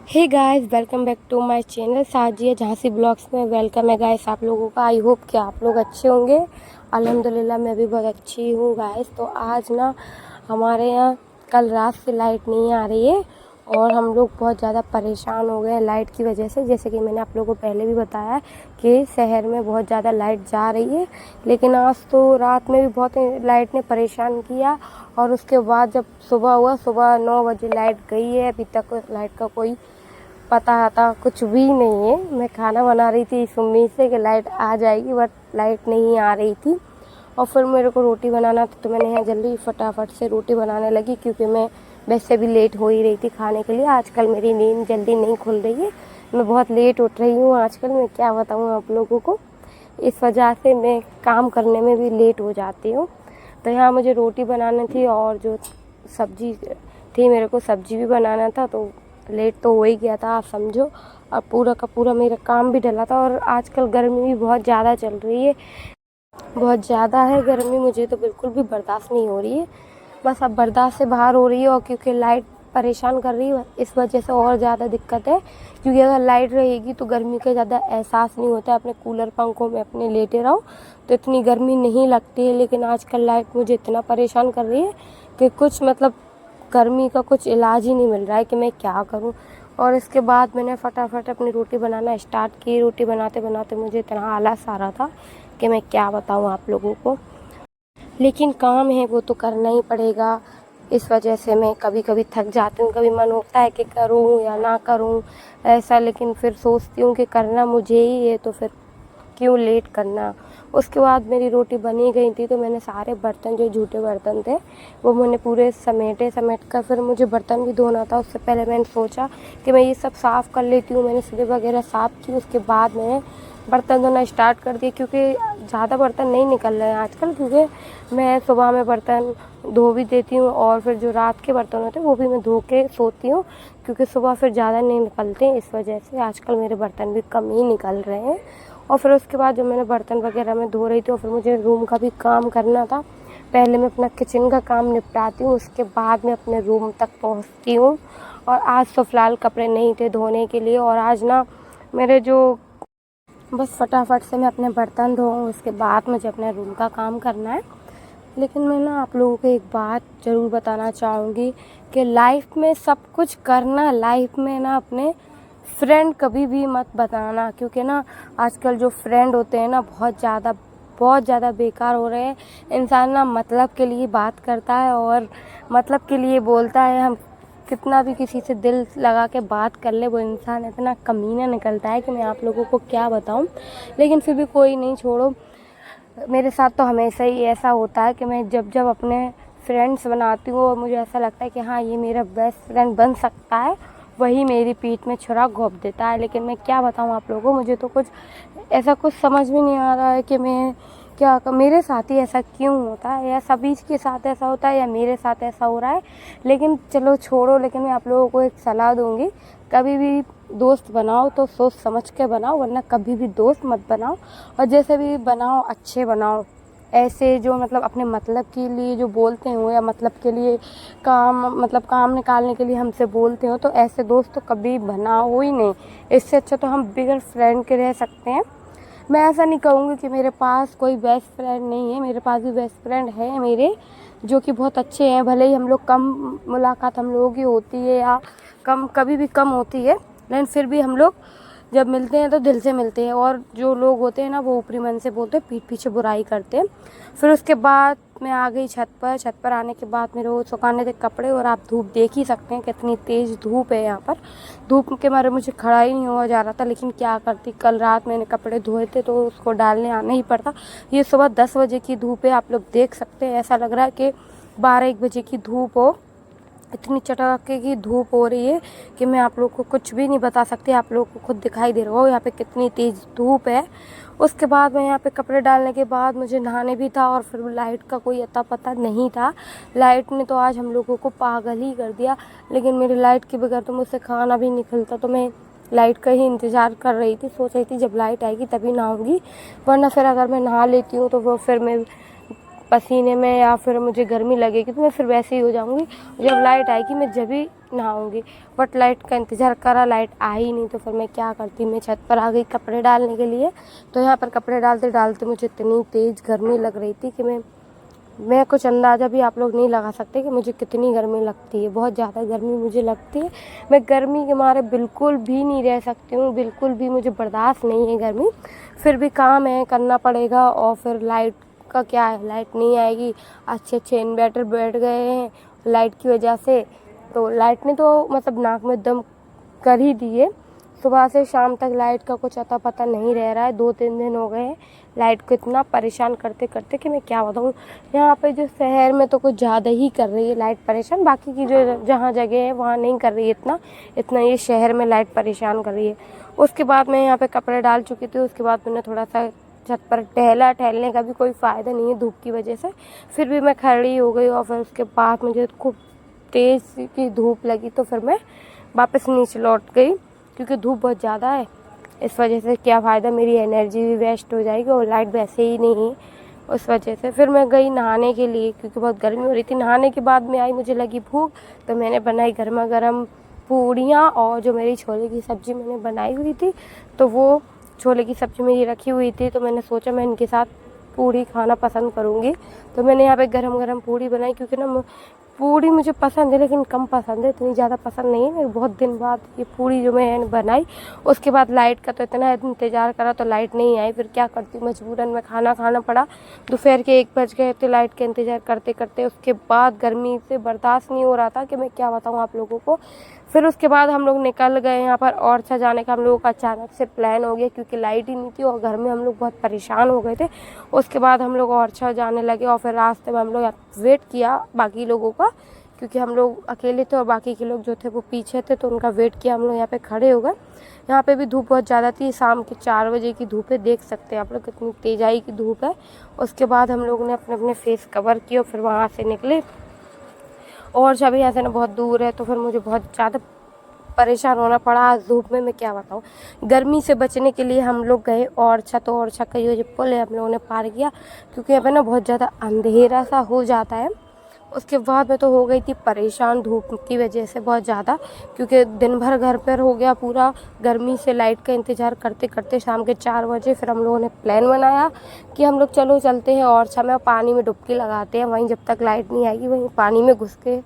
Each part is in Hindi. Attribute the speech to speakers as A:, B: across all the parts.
A: Hey guys, welcome back to my channel Sajiya Jhansi vlogs में। वेलकम है गाइस आप लोगों का। आई होप कि आप लोग अच्छे होंगे। अल्हम्दुलिल्लाह मैं भी बहुत अच्छी हूँ गाइस। तो आज ना हमारे यहाँ कल रात से लाइट नहीं आ रही है और हम लोग बहुत ज़्यादा परेशान हो गए हैं लाइट की वजह से। जैसे कि मैंने आप लोगों को पहले भी बताया कि शहर में बहुत ज़्यादा लाइट जा रही है, लेकिन आज तो रात में भी बहुत लाइट ने परेशान किया। और उसके बाद जब सुबह हुआ, सुबह 9 बजे लाइट गई है। अभी तक लाइट का कोई पता आता कुछ भी नहीं है। मैं खाना बना रही थी इस उम्मीद से कि लाइट आ जाएगी, बट लाइट नहीं आ रही थी। और फिर मेरे को रोटी बनाना था, तो मैंने यहाँ जल्दी फटाफट से रोटी बनाने लगी, क्योंकि मैं वैसे भी लेट हो ही रही थी खाने के लिए। आजकल मेरी नींद जल्दी नहीं खुल रही है, मैं बहुत लेट उठ रही हूँ आजकल। मैं क्या बताऊँ आप लोगों को, इस वजह से मैं काम करने में भी लेट हो जाती हूँ। तो यहाँ मुझे रोटी बनानी थी और जो सब्जी थी, मेरे को सब्जी भी बनाना था, तो लेट तो हो ही गया था आप समझो। और पूरा का पूरा मेरा काम भी डला था। और आजकल गर्मी भी बहुत ज़्यादा चल रही है, बहुत ज़्यादा है गर्मी। मुझे तो बिल्कुल भी बर्दाश्त नहीं हो रही है, बस अब बर्दाश्त से बाहर हो रही है। और क्योंकि लाइट परेशान कर रही है, इस वजह से और ज़्यादा दिक्कत है। क्योंकि अगर लाइट रहेगी तो गर्मी का ज़्यादा एहसास नहीं होता है। अपने कूलर पंखों में अपने लेटे रहो तो इतनी गर्मी नहीं लगती है। लेकिन आजकल लाइट मुझे इतना परेशान कर रही है कि कुछ मतलब गर्मी का कुछ इलाज ही नहीं मिल रहा है कि मैं क्या करूं। और इसके बाद मैंने फटाफट अपनी रोटी बनाना स्टार्ट की। रोटी बनाते बनाते मुझे इतना आलस आ रहा था कि मैं क्या बताऊं आप लोगों को। लेकिन काम है वो तो करना ही पड़ेगा। इस वजह से मैं कभी कभी थक जाती हूँ, कभी मन होता है कि करूँ या ना करूँ ऐसा। लेकिन फिर सोचती हूँ कि करना मुझे ही है, तो फिर क्यों लेट करना। उसके बाद मेरी रोटी बनी गई थी, तो मैंने सारे बर्तन, जो झूठे बर्तन थे, वो मैंने पूरे समेट कर फिर मुझे बर्तन भी धोना था। उससे पहले मैंने सोचा कि मैं ये सब साफ़ कर लेती हूँ। मैंने स्लेब वगैरह साफ़ की, उसके बाद मैंने बर्तन धोना स्टार्ट कर दिया। क्योंकि ज़्यादा बर्तन नहीं निकल रहे हैं आजकल, क्योंकि मैं सुबह में बर्तन धो भी देती हूँ और फिर जो रात के बर्तन होते हैं वो भी मैं धो के सोती हूँ, क्योंकि सुबह फिर ज़्यादा नहीं निकलते हैं। इस वजह से आजकल मेरे बर्तन भी कम ही निकल रहे हैं। और फिर उसके बाद जब मैंने बर्तन वगैरह में धो रही थी, और फिर मुझे रूम का भी काम करना था। पहले मैं अपना किचन का काम निपटाती हूँ, उसके बाद मैं अपने रूम तक पहुँचती हूँ। और आज तो फ़िलहाल कपड़े नहीं थे धोने के लिए, और आज ना मेरे जो बस फटाफट से मैं अपने बर्तन धोऊँ, उसके बाद मुझे अपने रूम का काम करना है। लेकिन मैं ना आप लोगों को एक बात ज़रूर बताना चाहूँगी कि लाइफ में सब कुछ करना, लाइफ में ना अपने फ्रेंड कभी भी मत बताना। क्योंकि ना आजकल जो फ्रेंड होते हैं ना बहुत ज़्यादा बेकार हो रहे हैं। इंसान ना मतलब के लिए बात करता है और मतलब के लिए बोलता है। हम कितना भी किसी से दिल लगा के बात कर ले, वो इंसान इतना कमीना निकलता है कि मैं आप लोगों को क्या बताऊं। लेकिन फिर भी कोई नहीं, छोड़ो। मेरे साथ तो हमेशा ही ऐसा होता है कि मैं जब जब अपने फ्रेंड्स बनाती हूँ और मुझे ऐसा लगता है कि हाँ ये मेरा बेस्ट फ्रेंड बन सकता है, वही मेरी पीठ में छुरा घोंप देता है। लेकिन मैं क्या बताऊँ आप लोगों को, मुझे तो कुछ समझ में नहीं आ रहा है कि मैं मेरे साथ ही ऐसा क्यों होता है, या सभी के साथ ऐसा होता है, या मेरे साथ ऐसा हो रहा है। लेकिन चलो छोड़ो। लेकिन मैं आप लोगों को एक सलाह दूंगी, कभी भी दोस्त बनाओ तो सोच समझ के बनाओ, वरना कभी भी दोस्त मत बनाओ। और जैसे भी बनाओ अच्छे बनाओ। ऐसे जो मतलब अपने मतलब के लिए जो बोलते हो, या मतलब के लिए काम निकालने के लिए हमसे बोलते हो, तो ऐसे दोस्त तो कभी बनाओ ही नहीं। इससे अच्छा तो हम बिगर फ्रेंड के रह सकते हैं। मैं ऐसा नहीं कहूँगी कि मेरे पास कोई बेस्ट फ्रेंड नहीं है, मेरे पास भी बेस्ट फ्रेंड है मेरे, जो कि बहुत अच्छे हैं। भले ही हम लोग कम मुलाकात हम लोगों की होती है, या कभी भी कम होती है, लेकिन फिर भी हम लोग जब मिलते हैं तो दिल से मिलते हैं। और जो लोग होते हैं ना, वो ऊपरी मन से बोलते हैं, पीठ पीछे बुराई करते हैं। फिर उसके बाद मैं आ गई छत पर आने के बाद मेरे वो सुखाने थे कपड़े, और आप धूप देख ही सकते हैं कितनी तेज़ धूप है यहाँ पर। धूप के मारे मुझे खड़ा ही नहीं हुआ जा रहा था, लेकिन क्या करती, कल रात मैंने कपड़े धोए थे तो उसको डालने आना ही पड़ता। ये सुबह 10 बजे की धूप है, आप लोग देख सकते हैं। ऐसा लग रहा है कि 12-1 बजे की धूप हो। इतनी चटके की धूप हो रही है कि मैं आप लोग को कुछ भी नहीं बता सकती। आप लोग को खुद दिखाई दे रहा हो यहाँ पे कितनी तेज़ धूप है। उसके बाद मैं यहाँ पे कपड़े डालने के बाद मुझे नहाने भी था, और फिर लाइट का कोई अता पता नहीं था। लाइट ने तो आज हम लोगों को पागल ही कर दिया। लेकिन मेरी लाइट के बगैर तो मुझसे खाना भी नहीं खिलता, तो मैं लाइट का ही इंतज़ार कर रही थी। सोच रही थी जब लाइट आएगी तभी नहाऊंगी, वरना फिर अगर मैं नहा लेती हूँ तो वो फिर मैं पसीने में या फिर मुझे गर्मी लगेगी तो मैं फिर वैसे ही हो जाऊँगी। जब लाइट आएगी मैं जब ही नहाऊँगी। बट लाइट का इंतज़ार करा, लाइट आई नहीं तो फिर मैं क्या करती, मैं छत पर आ गई कपड़े डालने के लिए। तो यहाँ पर कपड़े डालते डालते मुझे इतनी तेज़ गर्मी लग रही थी कि मैं कुछ अंदाज़ा भी आप लोग नहीं लगा सकते कि मुझे कितनी गर्मी लगती है। बहुत ज़्यादा गर्मी मुझे लगती है। मैं गर्मी के मारे बिल्कुल भी नहीं रह सकती हूँ, बिल्कुल भी मुझे बर्दाश्त नहीं है गर्मी। फिर भी काम है, करना पड़ेगा। और फिर लाइट का क्या है, लाइट नहीं आएगी। अच्छे इन्वर्टर बैठ गए हैं लाइट की वजह से, तो लाइट ने तो मतलब नाक में दम कर ही दिए। सुबह से शाम तक लाइट का कुछ अता पता नहीं रह रहा है। 2-3 दिन हो गए हैं लाइट को इतना परेशान करते करते कि मैं क्या बताऊँ। यहाँ पे जो शहर में तो कुछ ज़्यादा ही कर रही है लाइट परेशान, बाकी की जो जहाँ जगह है वहाँ नहीं कर रही है इतना ये शहर में लाइट परेशान कर रही है। उसके बाद मैं यहाँ पे कपड़े डाल चुकी थी। उसके बाद मैंने थोड़ा सा छत पर टहलने का भी कोई फ़ायदा नहीं है धूप की वजह से। फिर भी मैं खड़ी हो गई और फिर उसके बाद मुझे खूब तेज़ की धूप लगी तो फिर मैं वापस नीचे लौट गई, क्योंकि धूप बहुत ज़्यादा है। इस वजह से क्या फ़ायदा, मेरी एनर्जी भी वेस्ट हो जाएगी और लाइट वैसे ही नहीं है। उस वजह से फिर मैं गई नहाने के लिए, क्योंकि बहुत गर्मी हो रही थी। नहाने के बाद में आई, मुझे लगी भूख, तो मैंने बनाई गर्मा गर्म पूड़ियाँ और जो मेरी छोले की सब्ज़ी मैंने बनाई हुई थी, तो वो छोले की सब्ज़ी मेरी रखी हुई थी। तो मैंने सोचा मैं इनके साथ पूड़ी खाना पसंद करूँगी। तो मैंने यहाँ पे गरम गरम पूड़ी बनाई, क्योंकि ना पूड़ी मुझे पसंद है लेकिन कम पसंद है, इतनी ज़्यादा पसंद नहीं है। मैं बहुत दिन बाद ये पूड़ी जो मैंने बनाई। उसके बाद लाइट का तो इतना इंतज़ार करा तो लाइट नहीं आई। फिर क्या करती, मजबूरन में खाना खाना पड़ा। दोपहर के 1 बज गए थे लाइट का इंतज़ार करते करते। उसके बाद गर्मी से बर्दाश्त नहीं हो रहा था कि मैं क्या बताऊँ आप लोगों को। फिर उसके बाद हम लोग निकल गए यहाँ पर ओरछा जाने का। हम लोगों का अचानक से प्लान हो गया, क्योंकि लाइट ही नहीं थी और घर में हम लोग बहुत परेशान हो गए थे। उसके बाद हम लोग ओरछा जाने लगे और फिर रास्ते में हम लोग वेट किया बाकी लोगों का, क्योंकि हम लोग अकेले थे और बाकी के लोग जो थे वो पीछे थे, तो उनका वेट किया। हम लोग यहाँ पे खड़े हो गए। यहाँ पे भी धूप बहुत ज़्यादा थी, शाम के 4 बजे की धूप है, देख सकते हैं आप लोग कितनी तेज़ाई की धूप है। उसके बाद हम लोगों ने अपने अपने फेस कवर किए और फिर वहाँ से निकले। और जब यहाँ से ना बहुत दूर है, तो फिर मुझे बहुत ज़्यादा परेशान होना पड़ा आज धूप में, मैं क्या बताऊँ। गर्मी से बचने के लिए हम लोग गए ओरछा, तो ओरछा का ये जो पुल है हम लोगों ने पार किया, क्योंकि यहाँ पे ना बहुत ज़्यादा अंधेरा सा हो जाता है। उसके बाद मैं तो हो गई थी परेशान धूप की वजह से बहुत ज़्यादा, क्योंकि दिन भर घर पर हो गया पूरा गर्मी से लाइट का इंतज़ार करते करते। शाम के 4 बजे फिर हम लोगों ने प्लान बनाया कि हम लोग चलो चलते हैं ओरछा में, पानी में डुबकी लगाते हैं, वहीं जब तक लाइट नहीं आएगी वहीं पानी में घुस के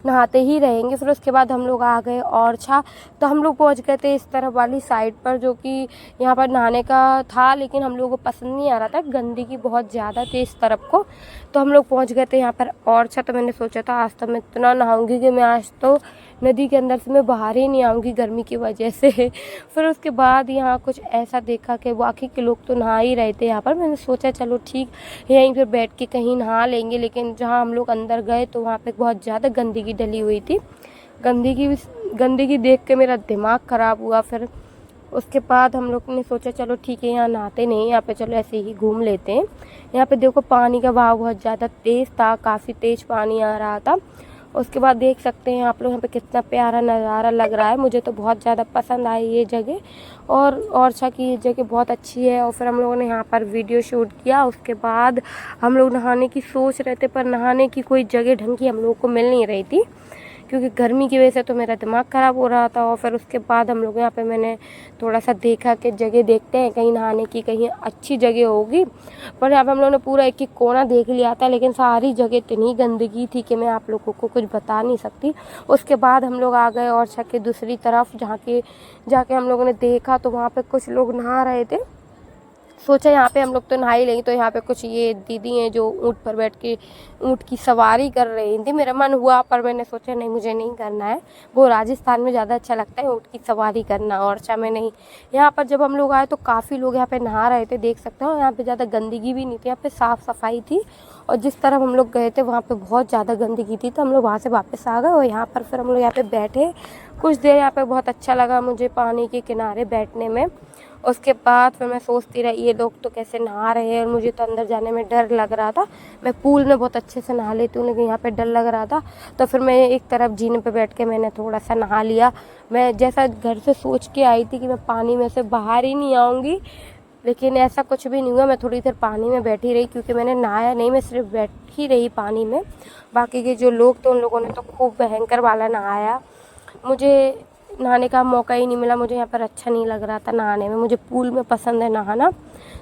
A: नहाते ही रहेंगे। फिर उसके बाद हम लोग आ गए ओरछा। तो हम लोग पहुंच गए थे इस तरफ वाली साइड पर, जो कि यहाँ पर नहाने का था, लेकिन हम लोगों को पसंद नहीं आ रहा था, गंदगी बहुत ज़्यादा थी इस तरफ को। तो हम लोग पहुंच गए थे यहाँ पर ओरछा। तो मैंने सोचा था आज तो मैं इतना नहाऊंगी कि मैं आज तो नदी के अंदर से मैं बाहर ही नहीं आऊँगी गर्मी की वजह से। फिर उसके बाद यहाँ कुछ ऐसा देखा कि बाकी के लोग तो नहा ही रहे थे यहाँ पर। मैंने सोचा चलो ठीक यहीं फिर बैठ के कहीं नहा लेंगे, लेकिन जहाँ हम लोग अंदर गए तो वहाँ पे बहुत ज़्यादा गंदगी डली हुई थी। गंदगी देख के मेरा दिमाग ख़राब हुआ। फिर उसके बाद हम लोग ने सोचा चलो ठीक है यहाँ नहाते नहीं, यहाँ पे चलो ऐसे ही घूम लेते हैं। यहाँ पे देखो पानी का बहाव बहुत ज़्यादा तेज़ था, काफ़ी तेज़ पानी आ रहा था। उसके बाद देख सकते हैं आप लोग यहाँ पे कितना प्यारा नज़ारा लग रहा है। मुझे तो बहुत ज़्यादा पसंद आई ये जगह, और ओरछा की ये जगह बहुत अच्छी है। और फिर हम लोगों ने यहाँ पर वीडियो शूट किया। उसके बाद हम लोग नहाने की सोच रहे थे, पर नहाने की कोई जगह ढंग की हम लोगों को मिल नहीं रही थी, क्योंकि गर्मी की वजह से तो मेरा दिमाग ख़राब हो रहा था। और फिर उसके बाद हम लोग यहाँ पे मैंने थोड़ा सा देखा कि जगह देखते हैं कहीं नहाने की, कहीं अच्छी जगह होगी। पर यहाँ पे हम लोगों ने पूरा एक एक कोना देख लिया था, लेकिन सारी जगह इतनी गंदगी थी कि मैं आप लोगों को कुछ बता नहीं सकती। उसके बाद हम लोग आ गए ओरछा के दूसरी तरफ, जाके हम लोगों ने देखा तो वहाँ पर कुछ लोग नहा रहे थे। सोचा यहाँ पे हम लोग तो नहा ही लेंगे। तो यहाँ पे कुछ ये दीदी हैं जो ऊँट पर बैठ के ऊँट की सवारी कर रही थी। मेरा मन हुआ, पर मैंने सोचा नहीं, मुझे नहीं करना है। वो राजस्थान में ज़्यादा अच्छा लगता है ऊँट की सवारी करना, ओरछा में नहीं। यहाँ पर जब हम लोग आए तो काफ़ी लोग यहाँ पे नहा रहे थे, देख सकते हो। यहाँ पे ज़्यादा गंदगी भी नहीं थी, यहाँ पे साफ़ सफाई थी। और जिस तरफ हम लोग गए थे वहाँ पे बहुत ज़्यादा गंदगी थी, तो हम लोग वहाँ से वापस आ गए। और यहाँ पर फिर हम लोग यहाँ पे बैठे कुछ देर। यहाँ पे बहुत अच्छा लगा मुझे पानी के किनारे बैठने में। उसके बाद फिर मैं सोचती रही ये लोग तो कैसे नहा रहे हैं, और मुझे तो अंदर जाने में डर लग रहा था। मैं पूल में बहुत अच्छे से नहा लेती हूँ, लेकिन यहाँ पे डर लग रहा था। तो फिर मैं एक तरफ जीने पे बैठ के मैंने थोड़ा सा नहा लिया। मैं जैसा घर से सोच के आई थी कि मैं पानी में से बाहर ही नहीं आऊँगी, लेकिन ऐसा कुछ भी नहीं हुआ। मैं थोड़ी देर पानी में बैठी रही क्योंकि मैंने नहाया नहीं, मैं सिर्फ बैठी रही पानी में। बाकी के जो लोग थे उन लोगों ने तो खूब भयंकर वाला नहाया। मुझे नहाने का मौका ही नहीं मिला, मुझे यहाँ पर अच्छा नहीं लग रहा था नहाने में। मुझे पूल में पसंद है नहाना,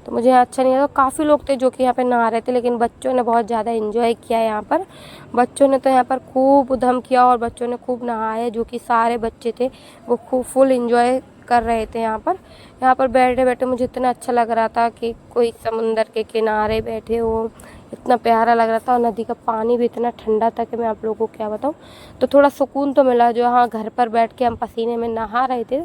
A: तो मुझे अच्छा नहीं लगा। काफ़ी लोग थे जो कि यहाँ पे नहा रहे थे, लेकिन बच्चों ने बहुत ज़्यादा एंजॉय किया यहाँ पर। बच्चों ने तो यहाँ पर खूब उधम किया और बच्चों ने खूब नहाया। जो कि सारे बच्चे थे वो खूब फुल एंजॉय कर रहे थे यहाँ पर। यहाँ पर बैठे बैठे मुझे इतना अच्छा लग रहा था कि कोई समुंदर के किनारे बैठे हो, इतना प्यारा लग रहा था। और नदी का पानी भी इतना ठंडा था कि मैं आप लोगों को क्या बताऊँ। तो थोड़ा सुकून तो मिला, जो हाँ घर पर बैठ के हम पसीने में नहा रहे थे,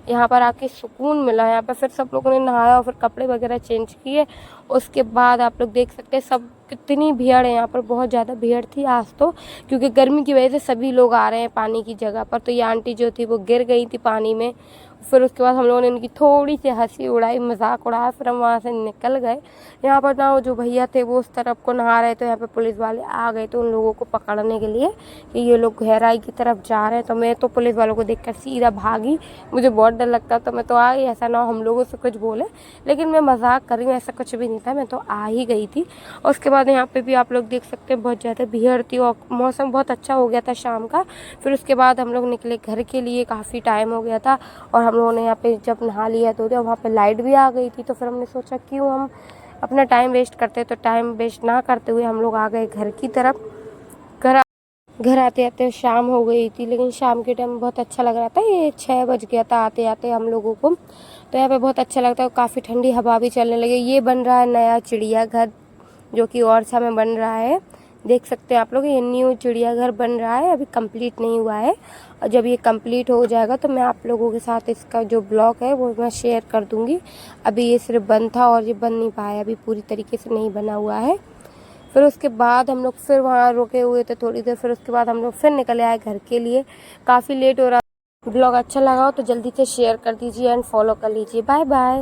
A: यहाँ पर आके सुकून मिला। यहाँ पर फिर सब लोगों ने नहाया और फिर कपड़े वगैरह चेंज किए। उसके बाद आप लोग देख सकते हैं सब कितनी भीड़ है यहाँ पर, बहुत ज़्यादा भीड़ थी आज तो, क्योंकि गर्मी की वजह से सभी लोग आ रहे हैं पानी की जगह पर। तो ये आंटी जो थी वो गिर गई थी पानी में। फिर उसके बाद हम लोगों ने उनकी थोड़ी सी हंसी उड़ाई, मजाक उड़ाया, फिर हम वहाँ से निकल गए। यहाँ पर ना वो जो भैया थे वो उस तरफ को नहा रहे थे, यहाँ पे पुलिस वाले आ गए थे उन लोगों को पकड़ने के लिए कि ये लोग गहराई की तरफ जा रहे हैं। तो मैं तो पुलिस वालों को देखकर सीधा भागी, मुझे बहुत डर लगता, तो मैं तो आ गई। ऐसा ना हो हम लोगों से कुछ बोले, लेकिन मैं मजाक कर रही हूँ, ऐसा कुछ भी नहीं था, मैं तो आ ही गई थी। और उसके बाद यहाँ पे भी आप लोग देख सकते हैं बहुत ज़्यादा भीड़ थी और मौसम बहुत अच्छा हो गया था शाम का। फिर उसके बाद हम लोग निकले घर के लिए, काफ़ी टाइम हो गया था। और हम लोगों ने यहाँ पे जब नहा लिया तो वहाँ पे लाइट भी आ गई थी, तो फिर हमने सोचा क्यों हम अपना टाइम वेस्ट करते, तो टाइम वेस्ट ना करते हुए हम लोग आ गए घर की तरफ। घर आते आते शाम हो गई थी, लेकिन शाम के टाइम बहुत अच्छा लग रहा था। ये 6 बज गया था आते आते हम लोगों को। तो यहाँ पे बहुत अच्छा लगता है, काफ़ी ठंडी हवा भी चलने लगी। ये बन रहा है नया चिड़ियाघर, जो कि ओरछा में बन रहा है। देख सकते हैं आप लोग, ये न्यू चिड़ियाघर बन रहा है, अभी कंप्लीट नहीं हुआ है। और जब ये कंप्लीट हो जाएगा तो मैं आप लोगों के साथ इसका जो ब्लॉग है वो मैं शेयर कर दूँगी। अभी ये सिर्फ बन था और ये बन नहीं पाया, अभी पूरी तरीके से नहीं बना हुआ है। फिर उसके बाद हम लोग फिर वहाँ रुके हुए थे थोड़ी देर, फिर उसके बाद हम लोग फिर निकले आए घर के लिए। काफ़ी लेट हो रहा। ब्लॉग अच्छा लगा हो तो जल्दी से शेयर कर दीजिए एंड फॉलो कर लीजिए। Bye bye.